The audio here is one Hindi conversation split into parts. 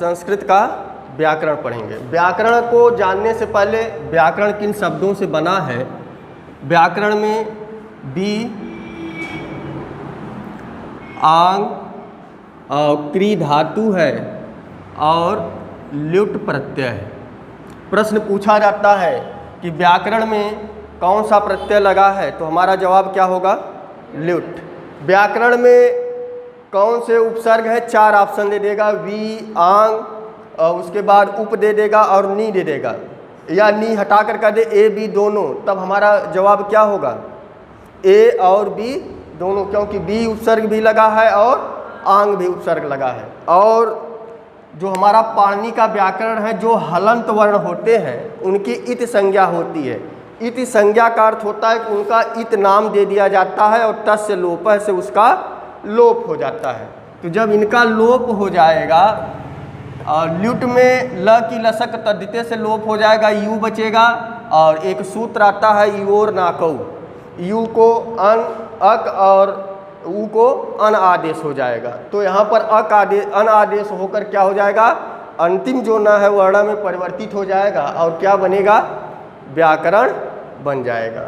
संस्कृत का व्याकरण पढ़ेंगे। व्याकरण को जानने से पहले व्याकरण किन शब्दों से बना है। व्याकरण में बी, आंग और क्री धातु है और ल्युट प्रत्यय है। प्रश्न पूछा जाता है कि व्याकरण में कौन सा प्रत्यय लगा है, तो हमारा जवाब क्या होगा, ल्युट। व्याकरण में कौन से उपसर्ग है, 4 ऑप्शन दे देगा, वी, आंग, और उसके बाद उप दे देगा और नी दे देगा, या नी हटा कर दे ए बी दोनों, तब हमारा जवाब क्या होगा, ए और बी दोनों, क्योंकि बी उपसर्ग भी लगा है और आंग भी उपसर्ग लगा है। और जो हमारा पाणिनि का व्याकरण है, जो हलंत वर्ण होते हैं उनकी इत संज्ञा होती है। इत संज्ञा का अर्थ होता है कि उनका इत नाम दे दिया जाता है और तस्य लोपः से उसका लोप हो जाता है। तो जब इनका लोप हो जाएगा और ल्युट में ल की लसक तद्धिते से लोप हो जाएगा, यू बचेगा और एक सूत्र आता है योर नाकऊ, यू को अन अक और ऊ को अन आदेश हो जाएगा। तो यहाँ पर अक आदेश अन आदेश होकर क्या हो जाएगा, अंतिम जो न है वर्ण में परिवर्तित हो जाएगा और क्या बनेगा, व्याकरण बन जाएगा।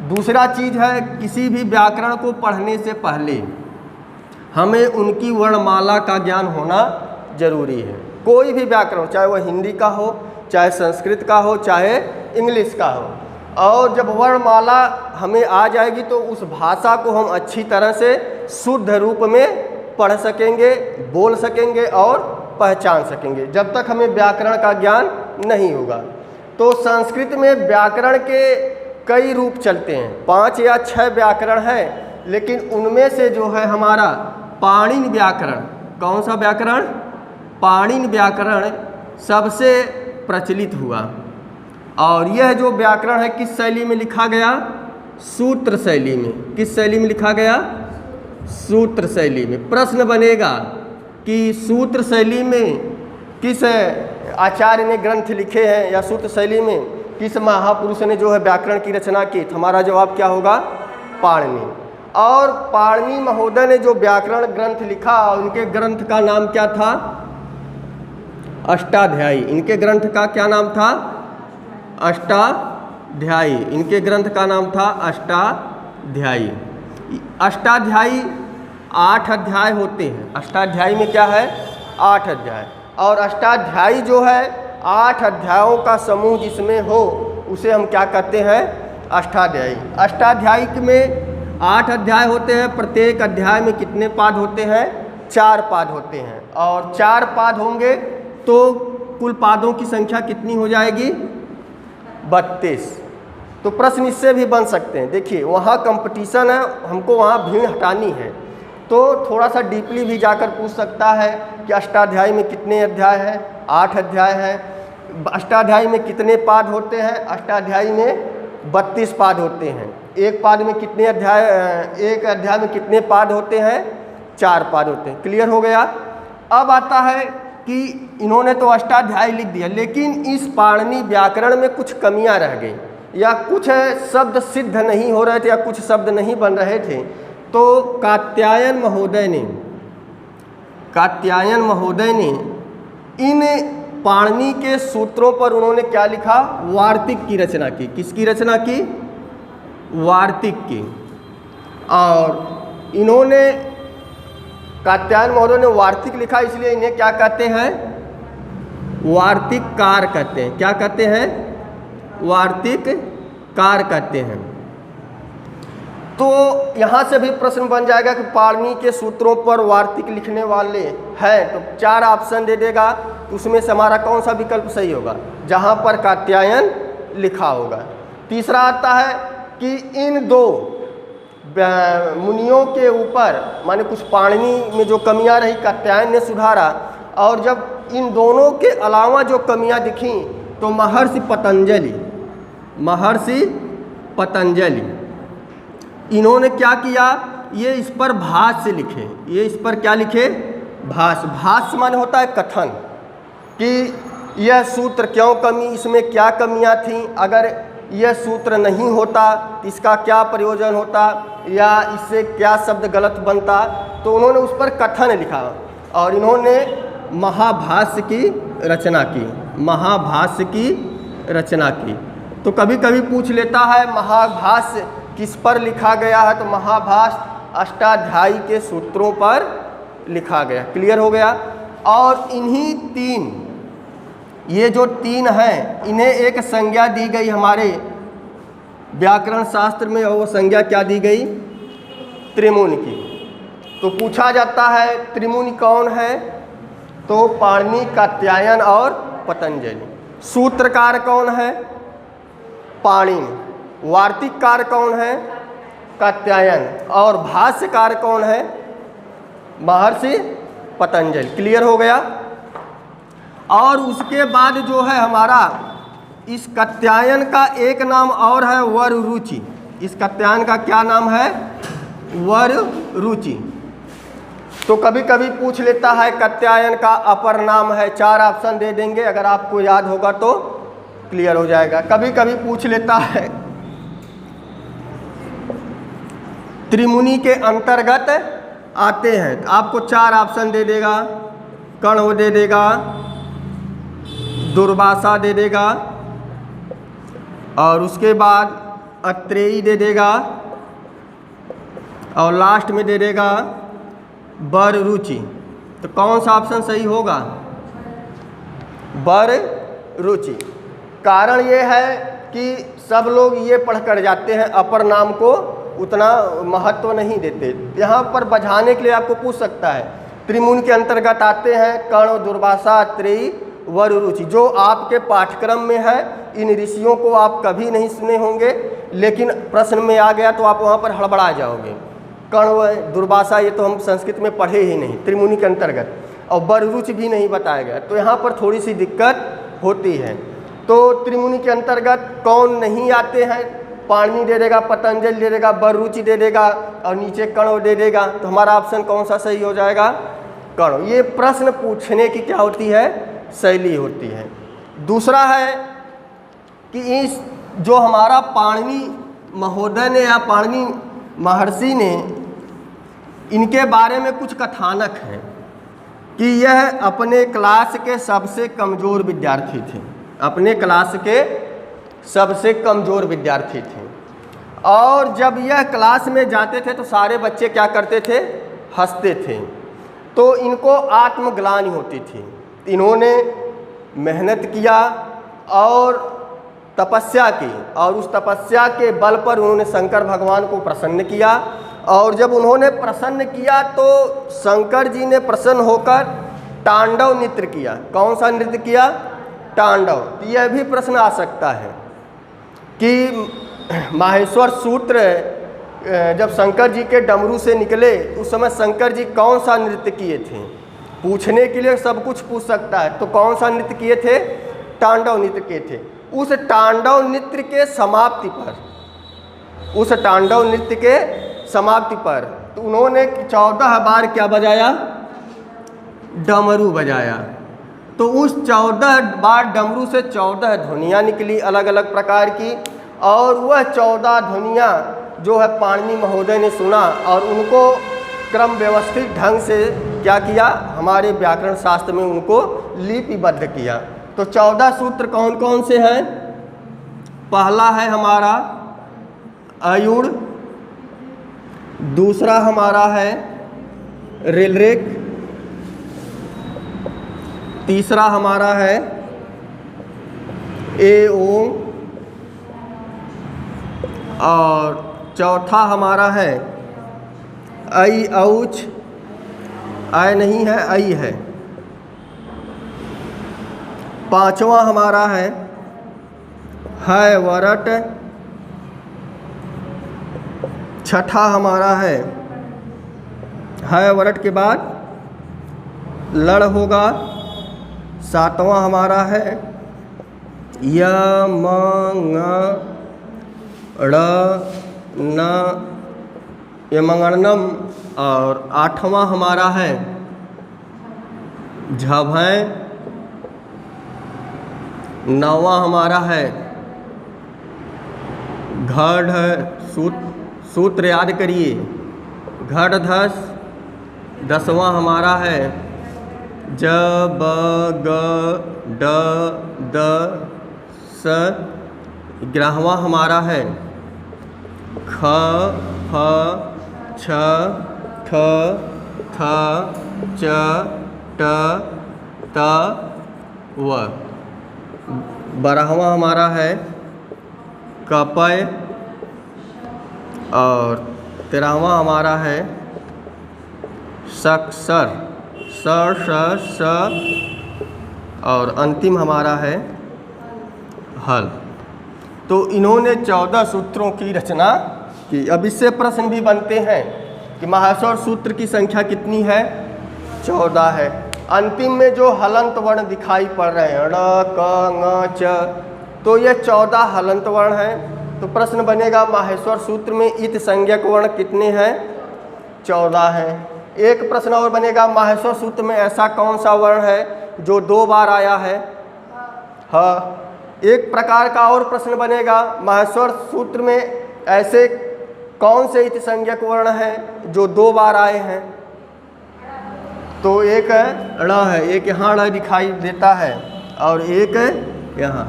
दूसरा चीज़ है, किसी भी व्याकरण को पढ़ने से पहले हमें उनकी वर्णमाला का ज्ञान होना जरूरी है। कोई भी व्याकरण, चाहे वह हिंदी का हो, चाहे संस्कृत का हो, चाहे इंग्लिश का हो, और जब वर्णमाला हमें आ जाएगी तो उस भाषा को हम अच्छी तरह से शुद्ध रूप में पढ़ सकेंगे, बोल सकेंगे और पहचान सकेंगे। जब तक हमें व्याकरण का ज्ञान नहीं होगा। तो संस्कृत में व्याकरण के कई रूप चलते हैं, 5 या 6 व्याकरण हैं, लेकिन उनमें से जो है हमारा पाणिनि व्याकरण, कौन सा व्याकरण, पाणिनि व्याकरण सबसे प्रचलित हुआ। और यह जो व्याकरण है किस शैली में लिखा गया, सूत्र शैली में। किस शैली में लिखा गया, सूत्र शैली में। प्रश्न बनेगा कि सूत्र शैली में किस आचार्य ने ग्रंथ लिखे हैं, या सूत्र शैली में किस महापुरुष ने जो है व्याकरण की रचना की, तो हमारा जवाब क्या होगा, पाणिनि। और पाणिनि महोदय ने जो व्याकरण ग्रंथ लिखा, उनके ग्रंथ का नाम क्या था, अष्टाध्यायी। इनके ग्रंथ का क्या नाम था, अष्टाध्यायी। इनके ग्रंथ का नाम था अष्टाध्यायी। अष्टाध्यायी 8 अध्याय होते हैं। अष्टाध्यायी में क्या है, 8 अध्याय। और अष्टाध्यायी जो है 8 अध्यायों का समूह जिसमें हो उसे हम क्या कहते हैं, अष्टाध्यायी। अष्टाध्यायी में 8 अध्याय होते हैं। प्रत्येक अध्याय में कितने पाद होते हैं, 4 पाद होते हैं। और 4 पाद होंगे तो कुल पादों की संख्या कितनी हो जाएगी, 32। तो प्रश्न इससे भी बन सकते हैं। देखिए वहाँ कंपटीशन है, हमको वहाँ भीड़ हटानी है, तो थोड़ा सा डीपली भी जाकर पूछ सकता है कि अष्टाध्यायी में कितने अध्याय हैं, 8 अध्याय हैं। अष्टाध्यायी में कितने पाद होते हैं, अष्टाध्यायी में 32 पाद होते हैं। एक पाद में कितने अध्याय, एक अध्याय में कितने पाद होते हैं, 4 पाद होते हैं। क्लियर हो गया। अब आता है कि इन्होंने तो अष्टाध्यायी लिख दिया, लेकिन इस पाणिनि व्याकरण में कुछ कमियां रह गई, या कुछ शब्द सिद्ध नहीं हो रहे थे, या कुछ शब्द नहीं बन रहे थे। तो कात्यायन महोदय ने इन पाणिनि के सूत्रों पर उन्होंने क्या लिखा, वार्तिक की रचना की। किसकी रचना की, वार्तिक की। और इन्होंने, कात्यायन महोदय ने वार्तिक लिखा, इसलिए इन्हें क्या कहते हैं, वार्तिककार कहते हैं। क्या कहते हैं, वार्तिककार कहते हैं। तो यहाँ से भी प्रश्न बन जाएगा कि पाणिनि के सूत्रों पर वार्तिक लिखने वाले हैं, तो 4 ऑप्शन दे देगा, तो उसमें से हमारा कौन सा विकल्प सही होगा, जहाँ पर कात्यायन लिखा होगा। तीसरा आता है कि इन 2 मुनियों के ऊपर, माने कुछ पाणिनि में जो कमियां रही कात्यायन ने सुधारा, और जब इन दोनों के अलावा जो कमियां दिखी तो महर्षि पतंजलि इन्होंने क्या किया, ये इस पर भाष्य लिखे। ये इस पर क्या लिखे, भाष्य माने होता है कथन, कि यह सूत्र क्यों कमी, इसमें क्या कमियां थीं, अगर यह सूत्र नहीं होता इसका क्या प्रयोजन होता, या इससे क्या शब्द गलत बनता। तो उन्होंने उस पर कथन लिखा, और इन्होंने महाभाष्य की रचना की, महाभाष्य की रचना की। तो कभी कभी पूछ लेता है महाभाष्य किस पर लिखा गया है, तो महाभाष्य अष्टाध्यायी के सूत्रों पर लिखा गया। क्लियर हो गया। और इन्हीं तीन, ये जो तीन हैं, इन्हें एक संज्ञा दी गई हमारे व्याकरण शास्त्र में, और वो संज्ञा क्या दी गई? त्रिमुनि की। तो पूछा जाता है त्रिमुनि कौन है, तो पाणिनि, कात्यायन और पतंजलि। सूत्रकार कौन है? पाणिनि। वार्तिककार कौन है? कात्यायन। और भाष्यकार कौन है? महर्षि पतंजलि। क्लियर हो गया। और उसके बाद जो है हमारा इस कात्यायन का एक नाम और है वररुचि। इस कात्यायन का क्या नाम है? वररुचि। तो कभी कभी पूछ लेता है कात्यायन का अपर नाम है। 4 ऑप्शन दे देंगे, अगर आपको याद होगा तो क्लियर हो जाएगा। कभी कभी पूछ लेता है त्रिमुनि के अंतर्गत आते हैं, तो आपको 4 ऑप्शन दे देगा। कण्व दे देगा, दुर्वासा दे देगा, और उसके बाद अत्रेयी दे देगा, और लास्ट में दे देगा वररुचि। तो कौन सा ऑप्शन सही होगा? वररुचि। कारण ये है कि सब लोग ये पढ़कर जाते हैं, अपर नाम को उतना महत्व नहीं देते। यहाँ पर बझाने के लिए आपको पूछ सकता है त्रिमुनि के अंतर्गत आते हैं कण्व, दुर्वासा, अत्रेयी, वररुचि। जो आपके पाठ्यक्रम में है, इन ऋषियों को आप कभी नहीं सुने होंगे, लेकिन प्रश्न में आ गया तो आप वहाँ पर हड़बड़ा जाओगे। कण्व, दुर्वासा, ये तो हम संस्कृत में पढ़े ही नहीं, त्रिमुनि के अंतर्गत, और वररुचि भी नहीं बताया गया, तो यहाँ पर थोड़ी सी दिक्कत होती है। तो त्रिमुनि के अंतर्गत कौन नहीं आते हैं? पाणिनि दे देगा, पतंजलि दे देगा, वररुचि दे देगा, और नीचे कण्व दे देगा। तो हमारा ऑप्शन कौन सा सही हो जाएगा? कण्व। ये प्रश्न पूछने की क्या होती है? शैली होती है। दूसरा है कि इस जो हमारा पाणिनि महोदय ने या पाणिनि महर्षि ने, इनके बारे में कुछ कथानक हैं कि यह अपने क्लास के सबसे कमज़ोर विद्यार्थी थे। अपने क्लास के सबसे कमज़ोर विद्यार्थी थे, और जब यह क्लास में जाते थे तो सारे बच्चे क्या करते थे? हंसते थे। तो इनको आत्मग्लानि होती थी। इन्होंने मेहनत किया और तपस्या की, और उस तपस्या के बल पर उन्होंने शंकर भगवान को प्रसन्न किया। और जब उन्होंने प्रसन्न किया तो शंकर जी ने प्रसन्न होकर तांडव नृत्य किया। कौन सा नृत्य किया? तांडव। तो यह भी प्रश्न आ सकता है कि माहेश्वर सूत्र जब शंकर जी के डमरू से निकले उस समय शंकर जी कौन सा नृत्य किए थे? पूछने के लिए सब कुछ पूछ सकता है। तो कौन सा नृत्य किए थे? तांडव नृत्य किए थे। उस तांडव नृत्य के समाप्ति पर, उस तांडव नृत्य के समाप्ति पर तो उन्होंने 14 बार क्या बजाया? डमरू बजाया। तो उस 14 बार डमरू से 14 ध्वनियाँ निकली अलग अलग प्रकार की, और वह 14 ध्वनियाँ जो है पाणिनि महोदय ने सुना और उनको क्रम व्यवस्थित ढंग से क्या किया? हमारे व्याकरण शास्त्र में उनको लिपिबद्ध किया। तो 14 सूत्र कौन कौन से हैं? पहला है हमारा आयुड़, दूसरा हमारा है ऋलृक, तीसरा हमारा है ए ओम, और चौथा हमारा है ऐ औच, ऐ नहीं है ऐ है। पांचवा हमारा है वरट, छठा हमारा है वरट के बाद लड़ होगा, सातवां हमारा है य म ङ ड़ न यमंगनम, और आठवां हमारा है झभय, नौवां हमारा है घड़, सूत्र याद करिए, घड़ धस, 10वां हमारा है ज ब ग ड द स। 11वां हमारा है ख फ छ ठ थ च ट त व। 12वां हमारा है कपय। और 13वां हमारा है सक्षर स श स। और अंतिम हमारा है हल। तो इन्होंने 14 सूत्रों की रचना की। अब इससे प्रश्न भी बनते हैं कि माहेश्वर सूत्र की संख्या कितनी है? 14 है। अंतिम में जो हलंत वर्ण दिखाई पड़ रहे हैं ण क ङ च, तो ये 14 हलंत वर्ण हैं। तो प्रश्न बनेगा माहेश्वर सूत्र में इत संज्ञक वर्ण कितने हैं? 14 हैं। एक प्रश्न और बनेगा माहेश्वर सूत्र में ऐसा कौन सा वर्ण है जो 2 बार आया है? ह। एक प्रकार का और प्रश्न बनेगा माहेश्वर सूत्र में ऐसे कौन से इत संज्ञक वर्ण हैं जो 2 बार आए हैं? तो एक ण है, एक यहाँ ण दिखाई देता है और एक यहाँ।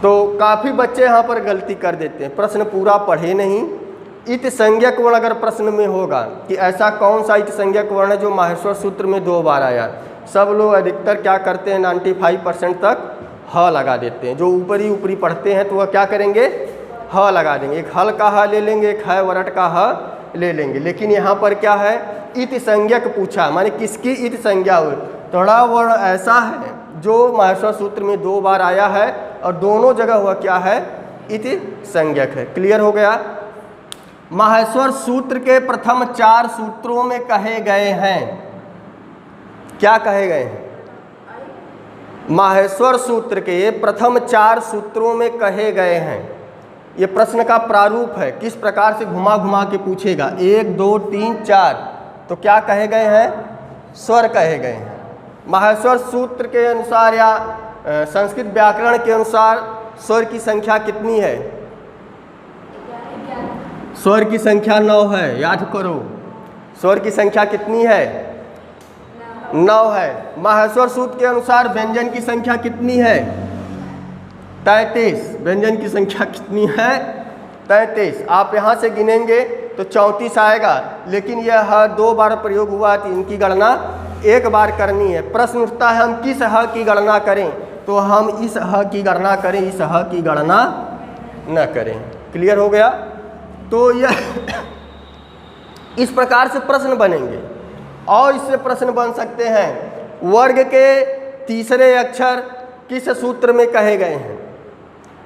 तो काफ़ी बच्चे यहाँ पर गलती कर देते हैं, प्रश्न पूरा पढ़े नहीं। इत संज्ञक वर्ण अगर प्रश्न में होगा कि ऐसा कौन सा इत संज्ञक वर्ण है जो माहेश्वर सूत्र में 2 बार आया, सब लोग अधिकतर क्या करते हैं 95% तक ह लगा देते हैं। जो ऊपरी पढ़ते हैं तो वह क्या करेंगे? ह लगा देंगे। एक हल का ह ले लेंगे, एक है वरट का ह ले लेंगे। लेकिन यहाँ पर क्या है? इत संज्ञक पूछा, माने किसकी इत संज्ञा हुई। थोड़ा वर्ण ऐसा है जो माहेश्वर सूत्र में 2 बार आया है और दोनों जगह हुआ क्या है? इत संज्ञक है। क्लियर हो गया? माहेश्वर सूत्र के प्रथम 4 सूत्रों में कहे गए हैं, क्या कहे गए हैं? माहेश्वर सूत्र के प्रथम 4 सूत्रों में कहे गए हैं। ये प्रश्न का प्रारूप है, किस प्रकार से घुमा घुमा के पूछेगा। 1 2 3 4, तो क्या कहे गए हैं? स्वर कहे गए हैं। माहेश्वर सूत्र के अनुसार या संस्कृत व्याकरण के अनुसार स्वर की संख्या कितनी है? स्वर की संख्या 9 है, याद करो। स्वर की संख्या कितनी है? 9 है। माहेश्वर सूत्र के अनुसार व्यंजन की संख्या कितनी है? 33। व्यंजन की संख्या कितनी है? 33। आप यहाँ से गिनेंगे तो 34 आएगा, लेकिन यह ह 2 बार प्रयोग हुआ तो इनकी गणना 1 बार करनी है। प्रश्न उठता है हम किस ह की गणना करें, तो हम इस ह की गणना करें, इस ह की गणना न करें। क्लियर हो गया? तो यह इस प्रकार से प्रश्न बनेंगे। और इससे प्रश्न बन सकते हैं वर्ग के तीसरे अक्षर किस सूत्र में कहे गए हैं?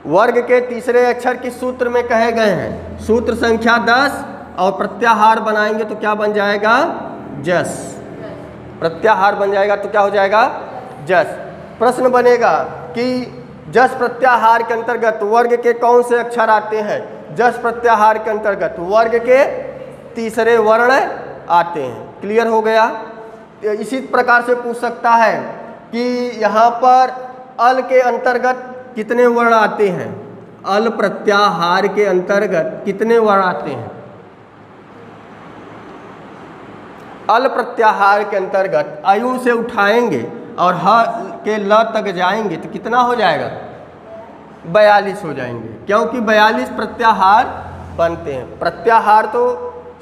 वर्ग के तीसरे अक्षर किस सूत्र में कहे गए हैं? सूत्र संख्या 10 और प्रत्याहार बनाएंगे तो क्या बन जाएगा? जस। प्रत्याहार बन जाएगा तो क्या हो जाएगा? जस। प्रश्न बनेगा कि जस प्रत्याहार के अंतर्गत वर्ग के कौन से अक्षर आते हैं? जस प्रत्याहार के अंतर्गत वर्ग के तीसरे वर्ण आते हैं। क्लियर हो गया? इसी प्रकार से पूछ सकता है कि यहाँ पर अल के अंतर्गत कितने वर्ण आते हैं? अल प्रत्याहार के अंतर्गत कितने वर्ण आते हैं? अल प्रत्याहार के अंतर्गत अयु से उठाएंगे और ह के ल तक जाएंगे तो कितना हो जाएगा? 42 हो जाएंगे, क्योंकि 42 प्रत्याहार बनते हैं। प्रत्याहार तो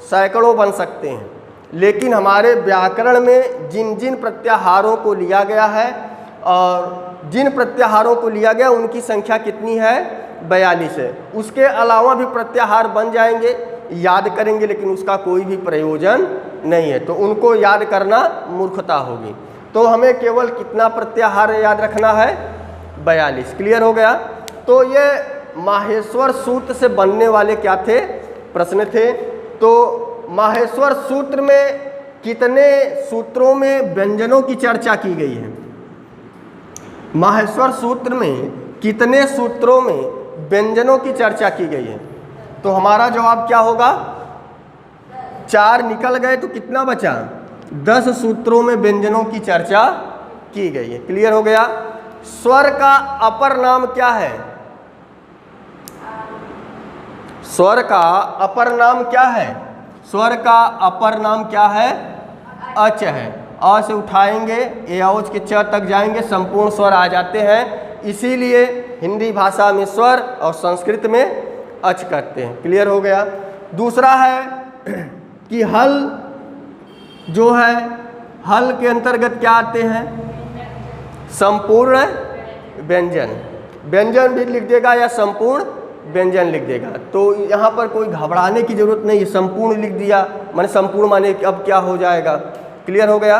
सैकड़ों बन सकते हैं, लेकिन हमारे व्याकरण में जिन जिन प्रत्याहारों को लिया गया है और जिन प्रत्याहारों को लिया गया उनकी संख्या कितनी है? 42 है। उसके अलावा भी प्रत्याहार बन जाएंगे, याद करेंगे, लेकिन उसका कोई भी प्रयोजन नहीं है, तो उनको याद करना मूर्खता होगी। तो हमें केवल कितना प्रत्याहार याद रखना है? 42। क्लियर हो गया? तो ये माहेश्वर सूत्र से बनने वाले क्या थे? प्रश्न थे। तो माहेश्वर सूत्र में कितने सूत्रों में व्यंजनों की चर्चा की गई है? माहेश्वर सूत्र में कितने सूत्रों में व्यंजनों की चर्चा की गई है? तो हमारा जवाब क्या होगा? 4 निकल गए तो कितना बचा? 10 सूत्रों में व्यंजनों की चर्चा की गई है। क्लियर हो गया? स्वर का अपर नाम क्या है? स्वर का अपर नाम क्या है? स्वर का अपर नाम क्या है? अच है। अ से उठाएंगे ए औज के च तक जाएंगे, संपूर्ण स्वर आ जाते हैं। इसीलिए हिंदी भाषा में स्वर और संस्कृत में अच करते हैं। क्लियर हो गया। दूसरा है कि हल जो है, हल के अंतर्गत क्या आते हैं? संपूर्ण व्यंजन। व्यंजन भी लिख देगा या संपूर्ण व्यंजन लिख देगा। तो यहाँ पर कोई घबराने की जरूरत नहीं है, संपूर्ण लिख दिया माने संपूर्ण माने अब क्या हो जाएगा। क्लियर हो गया।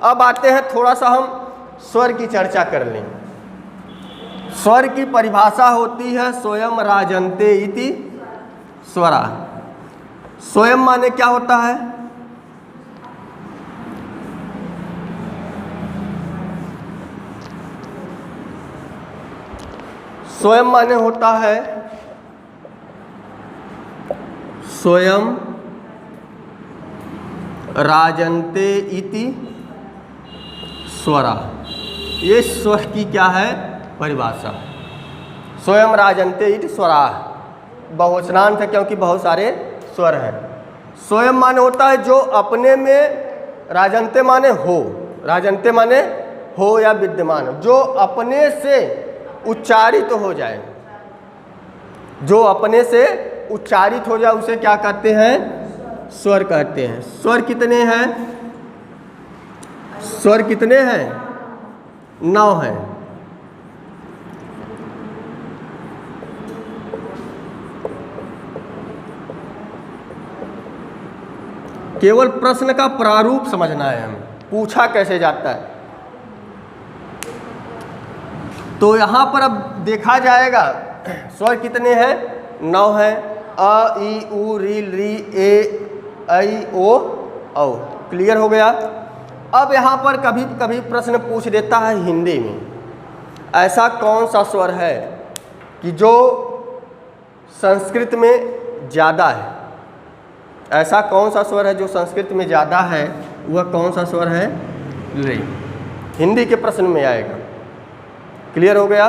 अब आते हैं थोड़ा सा हम स्वर की चर्चा कर लें। स्वर की परिभाषा होती है स्वयं राजन्ते इति स्वरा। स्वयं माने क्या होता है? स्वयं माने होता है स्वयं राजन्ते इति स्वरा। ये स्वर की क्या है परिभाषा? स्वयं राजन्ते इति स्वरा बहुवचनांत है क्योंकि बहुत सारे स्वर हैं। स्वयं माने होता है जो अपने में, राजन्ते माने हो, राजन्ते माने हो या विद्यमान, जो अपने से उच्चारित हो जाए, जो अपने से उच्चारित हो जाए उसे क्या कहते हैं? स्वर कहते हैं। स्वर कितने हैं? स्वर कितने हैं? 9 हैं। केवल प्रश्न का प्रारूप समझना है हमें, पूछा कैसे जाता है। तो यहाँ पर अब देखा जाएगा स्वर कितने हैं? 9 हैं। अ ई उ री री ए ऐ ओ औ। क्लियर हो गया। अब यहाँ पर कभी कभी प्रश्न पूछ देता है हिंदी में, ऐसा कौन सा स्वर है कि जो संस्कृत में ज़्यादा है? ऐसा कौन सा स्वर है जो संस्कृत में ज़्यादा है? वह कौन सा स्वर है? रे। हिंदी के प्रश्न में आएगा। क्लियर हो गया।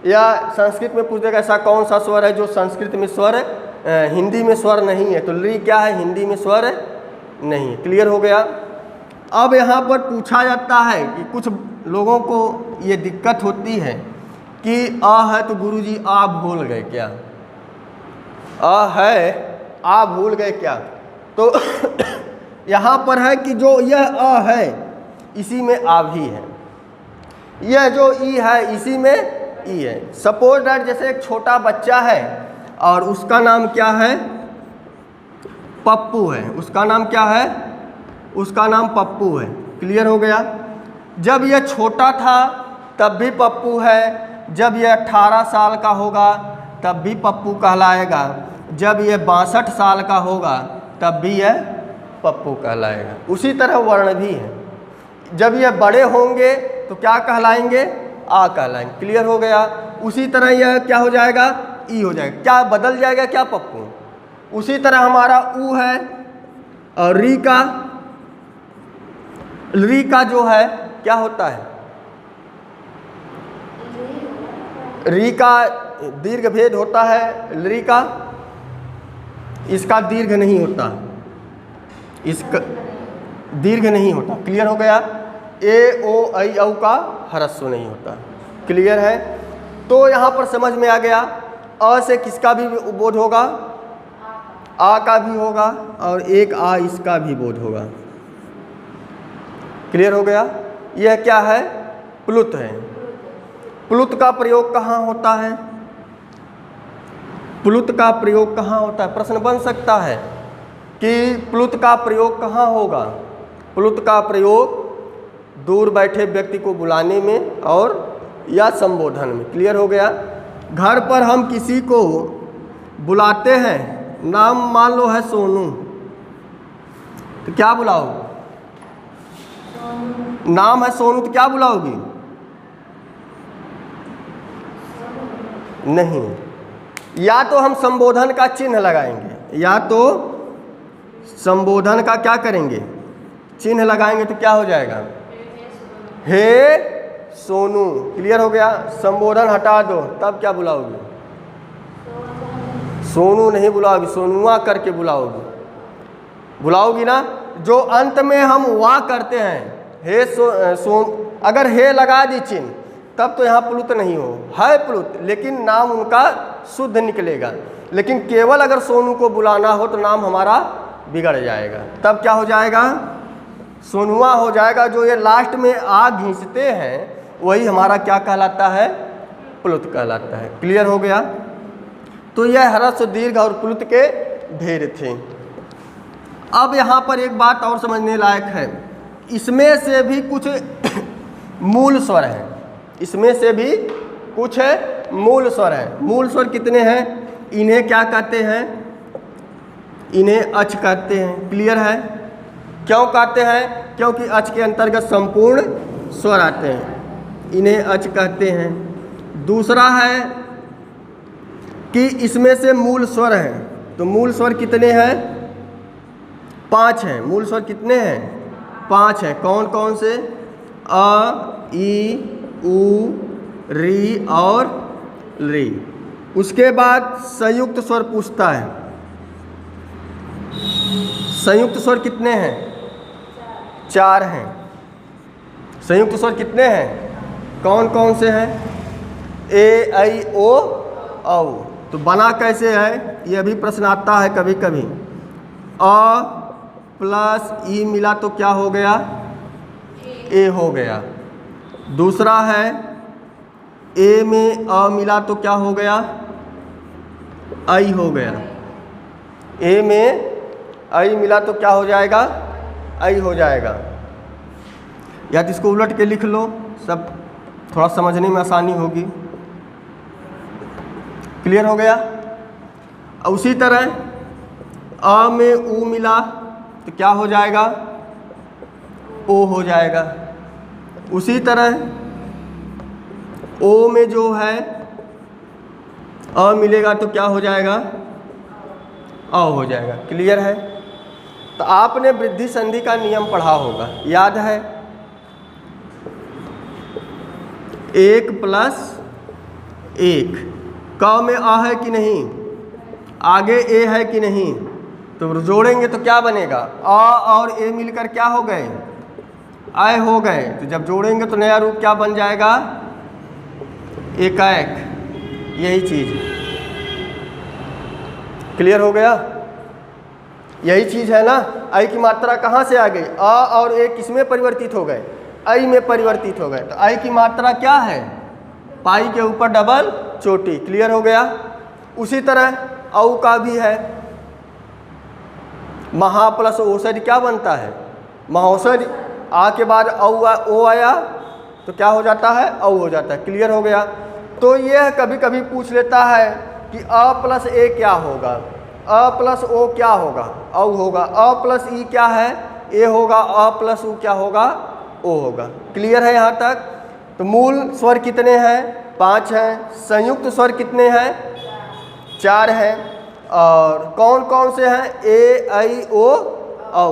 या संस्कृत में पूछ देगा ऐसा कौन सा स्वर है जो संस्कृत में स्वर हिंदी में स्वर नहीं है? तो ली क्या है? हिंदी में स्वर नहीं है। क्लियर हो गया। अब यहाँ पर पूछा जाता है कि कुछ लोगों को ये दिक्कत होती है कि अ है तो गुरुजी आ भूल गए क्या? अ है आ भूल गए क्या? तो यहाँ पर है कि जो यह अ है इसी में आ भी है, यह जो ई है इसी में ई है। सपोज दैट जैसे एक छोटा बच्चा है और उसका नाम क्या है? पप्पू है। उसका नाम क्या है? उसका नाम पप्पू है। क्लियर हो गया। जब यह छोटा था तब भी पप्पू है, जब यह 18 साल का होगा तब भी पप्पू कहलाएगा, जब यह 62 साल का होगा तब भी यह पप्पू कहलाएगा। उसी तरह वर्ण भी है, जब यह बड़े होंगे तो क्या कहलाएंगे? आ कहलाएंगे। क्लियर हो गया। उसी तरह यह क्या हो जाएगा? ई हो जाएगा। क्या बदल जाएगा? क्या पप्पू। उसी तरह हमारा ऊ है और री का जो है क्या होता है? री का दीर्घ भेद होता है, री का इसका दीर्घ नहीं होता, इसका दीर्घ नहीं होता। क्लियर हो गया। ए ओ ऐ औ का ह्रस्व नहीं होता। क्लियर है। तो यहाँ पर समझ में आ गया। अ से किसका भी बोध होगा? आ का भी होगा और एक आ इसका भी बोध होगा। क्लियर हो गया। यह क्या है? प्लुत है। प्लुत का प्रयोग कहाँ होता है? प्लुत का प्रयोग कहाँ होता है? प्रश्न बन सकता है कि प्लुत का प्रयोग कहाँ होगा? प्लुत का प्रयोग दूर बैठे व्यक्ति को बुलाने में और या संबोधन में। क्लियर हो गया। घर पर हम किसी को बुलाते हैं, नाम मान लो है सोनू, तो क्या बुलाओ? नाम है सोनू तो क्या बुलाओगी? नहीं, या तो हम संबोधन का चिन्ह लगाएंगे, या तो संबोधन का क्या करेंगे? चिन्ह लगाएंगे। तो क्या हो जाएगा? हे सोनू। क्लियर हो गया। संबोधन हटा दो तब क्या बुलाओगे? सोनू नहीं बुलाओगी, सोनुआ करके बुलाओगी। बुलाओगी ना? जो अंत में हम वाह करते हैं, हे अगर हे लगा दी चिन्ह तब तो यहाँ प्लुत नहीं हो, है प्लुत लेकिन नाम उनका शुद्ध निकलेगा। लेकिन केवल अगर सोनू को बुलाना हो तो नाम हमारा बिगड़ जाएगा, तब क्या हो जाएगा, सोनुआ हो जाएगा। जो ये लास्ट में आ घींचते हैं वही हमारा क्या कहलाता है, प्लुत कहलाता है। क्लियर हो गया। तो यह ह्रस्व दीर्घ और प्लुत के भेद थे। अब यहाँ पर एक बात और समझने लायक है, इसमें से भी कुछ मूल स्वर हैं, इसमें से भी कुछ मूल स्वर हैं। मूल स्वर कितने हैं, इन्हें क्या कहते हैं, इन्हें अच कहते हैं। क्लियर है। क्यों कहते हैं, क्योंकि अच के अंतर्गत संपूर्ण स्वर आते हैं, इन्हें अच कहते हैं। दूसरा है कि इसमें से मूल स्वर हैं, तो मूल स्वर कितने हैं, 5 हैं। मूल स्वर कितने हैं, 5 हैं। कौन कौन से, अ, ई, उ, री और री। उसके बाद संयुक्त स्वर पूछता है, संयुक्त स्वर कितने हैं, 4 हैं। संयुक्त स्वर कितने हैं, कौन कौन से हैं, ए, ऐ, ओ, औ। तो बना कैसे है, ये भी प्रश्न आता है कभी कभी। अ प्लस ई मिला तो क्या हो गया, ए हो गया। दूसरा है ए में अ मिला तो क्या हो गया, आई हो गया। ए में आई मिला तो क्या हो जाएगा, आई हो जाएगा। या तो इसको उलट के लिख लो, सब थोड़ा समझने में आसानी होगी। क्लियर हो गया। उसी तरह अ में उ मिला तो क्या हो जाएगा, ओ हो जाएगा। उसी तरह ओ में जो है अ मिलेगा तो क्या हो जाएगा, अ हो जाएगा। क्लियर है। तो आपने वृद्धि संधि का नियम पढ़ा होगा, याद है, 1 + 1। क में अ है कि नहीं, आगे ए है कि नहीं, तो जोड़ेंगे तो क्या बनेगा, अ और ए मिलकर क्या हो गए, आय हो गए। तो जब जोड़ेंगे तो नया रूप क्या बन जाएगा, एकाएक। यही चीज़। क्लियर हो गया। यही चीज़ है ना। आई की मात्रा कहाँ से आ गई, अ और ए किस में परिवर्तित हो गए, आई में परिवर्तित हो गए। तो आई की मात्रा क्या है, पाई के ऊपर डबल चोटी। क्लियर हो गया। उसी तरह औ का भी है, महा प्लस औषधि क्या बनता है, महौषधि। आ के बाद ओ आया तो क्या हो जाता है, औ हो जाता है। क्लियर हो गया। तो यह कभी कभी पूछ लेता है कि अ प्लस ए क्या होगा, अ प्लस ओ क्या होगा, औ होगा। अ प्लस ई क्या है, ए होगा। अ प्लस उ क्या होगा, ओ होगा। क्लियर है यहाँ तक। तो मूल स्वर कितने हैं, 5 हैं। संयुक्त स्वर कितने हैं, 4 हैं। और कौन कौन से हैं, ए, ऐ, ओ, औ।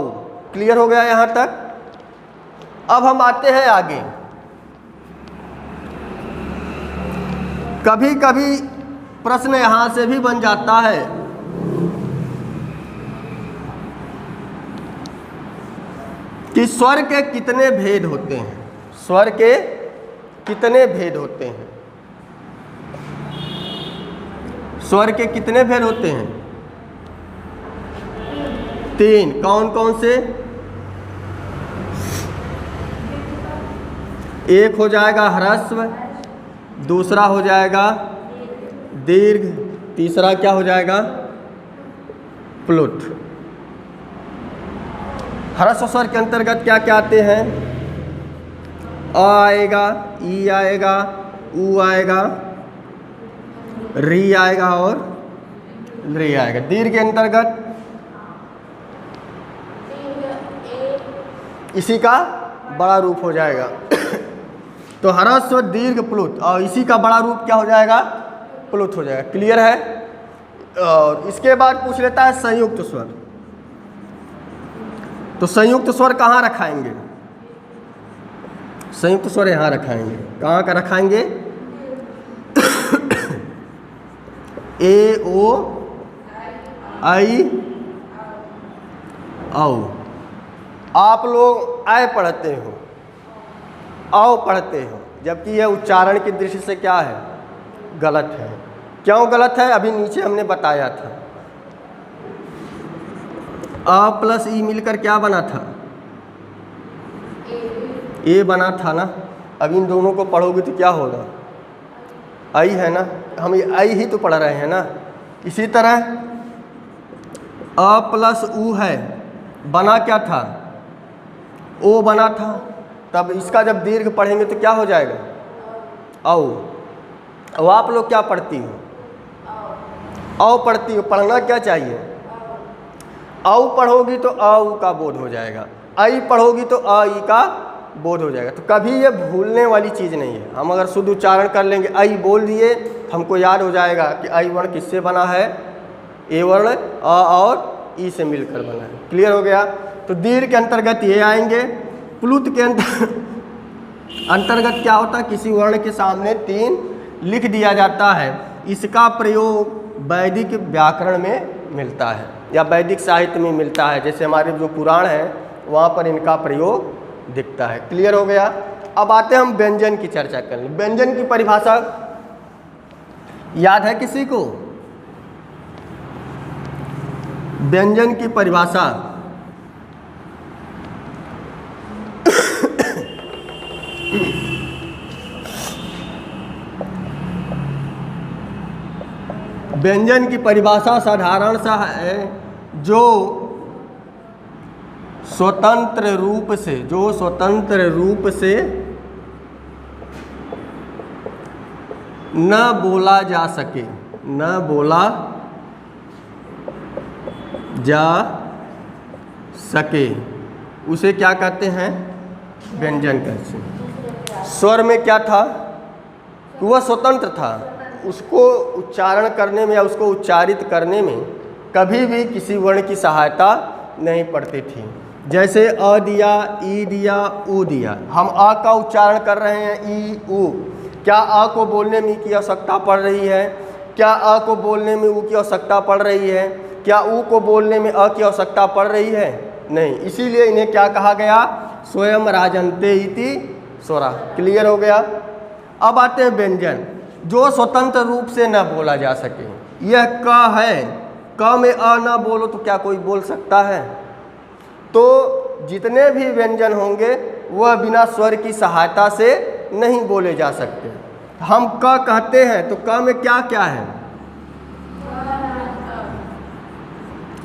क्लियर हो गया यहाँ तक। अब हम आते हैं आगे। कभी कभी प्रश्न यहाँ से भी बन जाता है कि स्वर के कितने भेद होते हैं, स्वर के कितने भेद होते हैं, स्वर के कितने भेद होते हैं, 3। कौन कौन से, एक हो जाएगा ह्रस्व, दूसरा हो जाएगा दीर्घ, तीसरा क्या हो जाएगा, प्लुत। ह्रस्व स्वर के अंतर्गत क्या क्या आते हैं, अ आएगा, ई आएगा, उ आएगा, री आएगा और रे आएगा। दीर्घ के अंतर्गत इसी का बड़ा रूप हो जाएगा। तो ह्रस्व दीर्घ प्लुत, और इसी का बड़ा रूप क्या हो जाएगा, प्लुत हो जाएगा। क्लियर है। और इसके बाद पूछ लेता है संयुक्त स्वर। तो संयुक्त स्वर कहाँ रखाएंगे, संयुक्त स्वर यहाँ रखाएंगे। कहाँ का रखाएंगे, ए, ओ, आई, औ। आप लोग आय पढ़ते हो, आओ पढ़ते हो, जबकि यह उच्चारण की दृष्टि से क्या है, गलत है। क्यों गलत है, अभी नीचे हमने बताया था। अ प्लस ई मिलकर क्या बना था, ए बना था ना। अब इन दोनों को पढ़ोगे तो क्या होगा, आई है ना, हम आई ही तो पढ़ रहे हैं ना। इसी तरह अ प्लस उ है, बना क्या था, ओ बना था। तब इसका जब दीर्घ पढ़ेंगे तो क्या हो जाएगा, औ। अब आप लोग क्या पढ़ती हो, औ पढ़ती हो। पढ़ना क्या चाहिए, औ पढ़ोगी तो अ उ का बोध हो जाएगा, आई पढ़ोगी तो अ ई का बोध हो जाएगा। तो कभी ये भूलने वाली चीज़ नहीं है। हम अगर शुद्ध उच्चारण कर लेंगे, आई बोल दिए, हमको याद हो जाएगा कि आई वर्ण किससे बना है, ए वर्ण अ और ई से मिलकर बना है। क्लियर हो गया। तो दीर्घ के अंतर्गत ये आएंगे। प्लुत के अंतर्गत क्या होता है, किसी वर्ण के सामने 3 लिख दिया जाता है। इसका प्रयोग वैदिक व्याकरण में मिलता है या वैदिक साहित्य में मिलता है। जैसे हमारे जो पुराण हैं वहाँ पर इनका प्रयोग दिखता है। क्लियर हो गया। अब आते हैं हम व्यंजन की चर्चा करने। व्यंजन की परिभाषा याद है किसी को, व्यंजन की परिभाषा व्यंजन की परिभाषा साधारण सा है, जो स्वतंत्र रूप से न बोला जा सके उसे क्या कहते हैं, व्यंजन कहते हैं। स्वर में क्या था, वह स्वतंत्र था, उसको उच्चारण करने में या उसको उच्चारित करने में कभी भी किसी वर्ण की सहायता नहीं पड़ती थी। जैसे अ दिया, ई दिया, उ दिया। हम अ का उच्चारण कर रहे हैं, ई उ। क्या अ को बोलने में की आवश्यकता पड़ रही है, क्या अ को बोलने में उ की आवश्यकता पड़ रही है, क्या उ को बोलने में अ की आवश्यकता पड़ रही है, नहीं। इसीलिए इन्हें क्या कहा गया, स्वयं राजन्ते इति स्वरा। क्लियर हो गया। अब आते हैं व्यंजन, जो स्वतंत्र रूप से न बोला जा सके। यह क है, क में अ न बोलो तो क्या कोई बोल सकता है। तो जितने भी व्यंजन होंगे वह बिना स्वर की सहायता से नहीं बोले जा सकते। हम क कहते हैं तो क में क्या क्या है,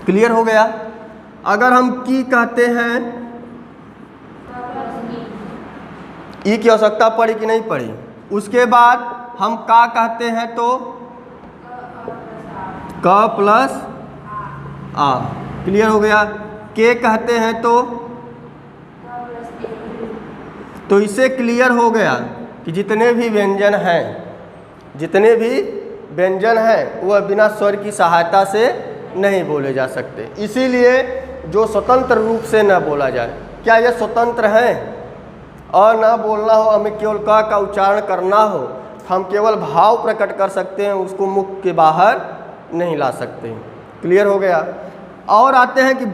क्लियर हो गया। अगर हम की कहते हैं, ई की आवश्यकता पड़ी कि नहीं पड़ी। उसके बाद हम का कहते हैं तो क प्लस आ, क्लियर हो गया। के कहते हैं तो इससे क्लियर हो गया कि जितने भी व्यंजन हैं वह बिना स्वर की सहायता से नहीं बोले जा सकते। इसीलिए जो स्वतंत्र रूप से न बोला जाए, क्या यह स्वतंत्र है। और ना बोलना हो, हमें केवल क का उच्चारण करना हो, हम केवल भाव प्रकट कर सकते हैं, उसको मुख के बाहर नहीं ला सकते। क्लियर हो गया। और आते हैं कि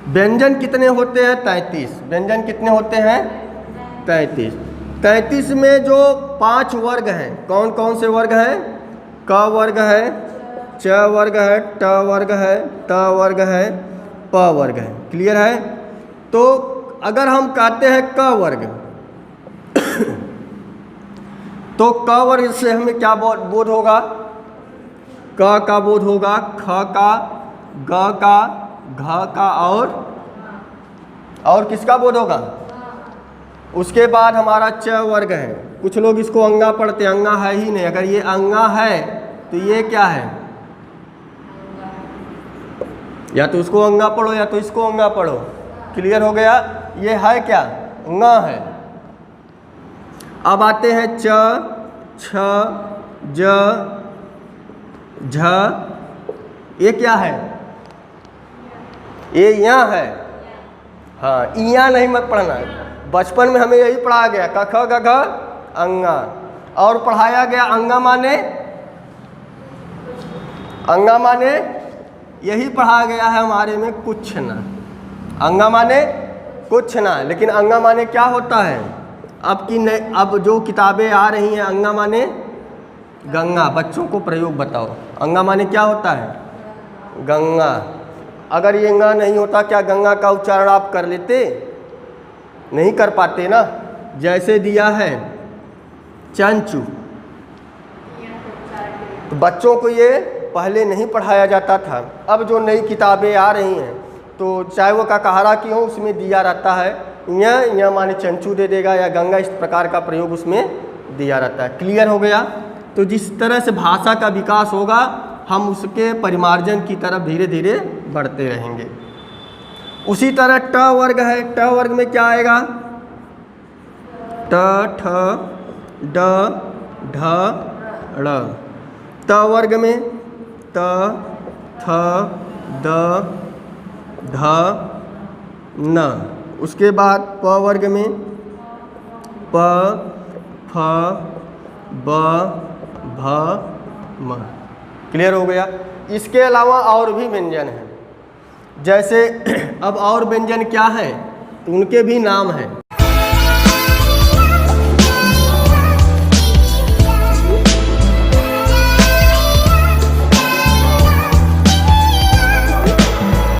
व्यंजन कितने होते हैं, 33। व्यंजन कितने होते हैं, 33। 33 में जो 5 वर्ग हैं, कौन कौन से वर्ग हैं, क वर्ग है, च वर्ग है, ट वर्ग है, त वर्ग है, प वर्ग है। क्लियर है। तो अगर हम कहते हैं क वर्ग तो क वर्ग से हमें क्या बोध होगा, क का बोध होगा, ख का, ग का, घ का और किसका बोध होगा। उसके बाद हमारा च वर्ग है। कुछ लोग इसको अंगा पढ़ते, अंगा है ही नहीं। अगर ये अंगा है तो ये क्या है, या तो उसको अंगा पढ़ो या तो इसको अंगा पढ़ो। क्लियर हो गया। ये है क्या, अंगा है। अब आते हैं च, छ, ज, झ। ये क्या है, ये यहाँ है। हाँ, यहाँ नहीं मत पढ़ना। बचपन में हमें यही पढ़ाया गया, क ख ग घ अंगा, और पढ़ाया गया अंगा माने यही पढ़ाया गया है हमारे में कुछ न। अंगा माने कुछ ना, लेकिन अंगा माने क्या होता है? अब जो किताबें आ रही हैं अंगा माने गंगा, बच्चों को प्रयोग बताओ। अंगा माने क्या होता है? गंगा। अगर ये अंगा नहीं होता क्या गंगा का उच्चारण आप कर लेते? नहीं कर पाते ना। जैसे दिया है चंचू, तो बच्चों को ये पहले नहीं पढ़ाया जाता था। अब जो नई किताबें आ रही हैं तो चाहे वो काकहारा की हो, उसमें दिया रहता है या माने चंचू दे देगा, या गंगा, इस प्रकार का प्रयोग उसमें दिया रहता है। क्लियर हो गया? तो जिस तरह से भाषा का विकास होगा हम उसके परिमार्जन की तरफ धीरे धीरे बढ़ते रहेंगे। उसी तरह ट वर्ग है, ट वर्ग में क्या आएगा? ट, ठ, ड, ढ, ड़। त वर्ग में त, थ, द, ध, न। उसके बाद प वर्ग में प, फ, ब, भ, म। क्लियर हो गया? इसके अलावा और भी व्यंजन हैं। जैसे अब और व्यंजन क्या है तो उनके भी नाम हैं।